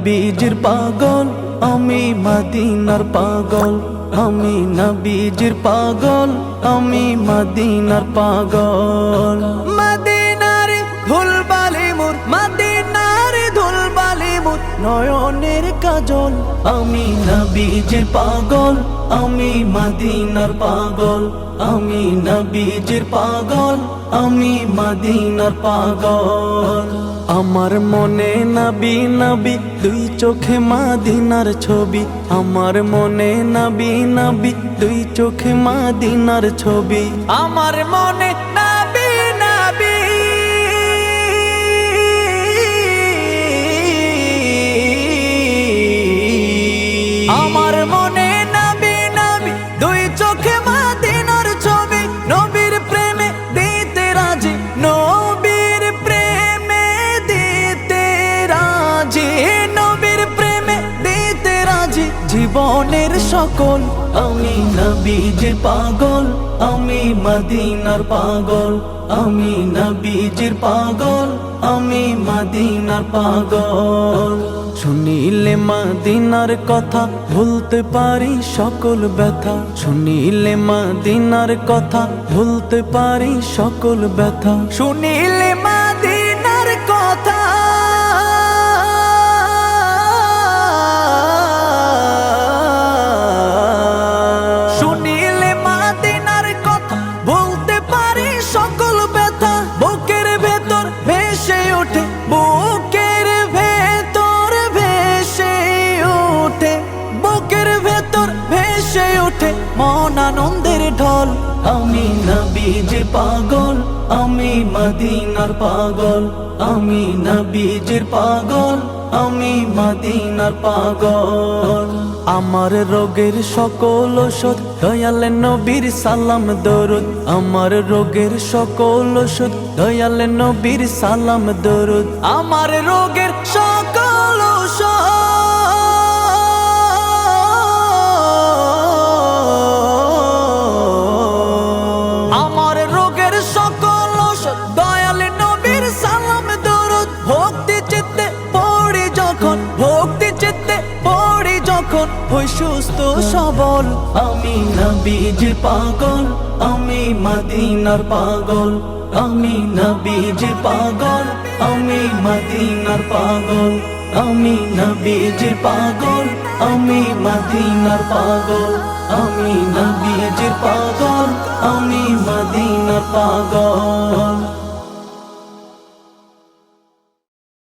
নবীজির পাগল, আমি মদিনার পাগল। আমি নবীজির পাগল, আমি মদিনার পাগল। মদিনার ধুলবালি মোর, মদিনার ধুলবালি মোর নয়নের কাজল। আমি নবীজির পাগল, আমি মদিনার পাগল। আমি নবীজির পাগল, আমি মদিনার পাগল। আমার মনে নবী নবী, দুই চোখে মদিনার ছবি। আমার মনে নবী নবী, দুই চোখে মদিনার ছবি। আমার মনে নবী নবী, আমার মনে নবী নবী, দুই চোখে মদিনার ছবি। নবীর প্রেমে দিতে রাজি, নবীর প্রেমে দিতে রাজি, নবীর প্রেমে দিতে রাজি জীবনের সকল। আমি নবীজির পাগল, আমি মদিনার পাগল। আমি নবীজির পাগল, আমি মদিনার পাগল। শুনিলে মদিনার কথা ভুলতে পারি সকল ব্যথা। শুনিলে মদিনার কথা ভুলতে পারি সকল ব্যথা। শুনিলে মদিনার কথা, শুনিলে মদিনার কথা ভুলতে পারি সকল ব্যথা। বুকের ভেতর ভেসে ওঠে, বুকের ভেতর ভেসে ওঠে, বুকের ভেতর ভেসে ওঠে মন আনন্দের ঢল। আমি নবীজির পাগল, আমি মদিনার পাগল। আমি নবীজির পাগল, আমি মদিনার পাগল। আমার রোগের সকল ওষুধ দয়াল নবীর সালাম দরুদ। আমার রোগের সকল ওষুধ দয়াল নবীর সালাম দরুদ। আমার রোগের সকল ওষুধ, আমার রোগের সকল ওষুধ দয়াল নবীর সালাম দরুদ। ভক্তি চিত্তে পড়ি যখন, ভক্তি চিত্তে পড়ি যখন হই সুস্থ সবল। আমি নবীজির পাগল, আমি মদিনার পাগল। আমি নবীজির পাগল, আমি মদিনার পাগল। আমি নবীজির পাগল, আমি মদিনার পাগল। আমি নবীজির পাগল, আমি মদিনার পাগল।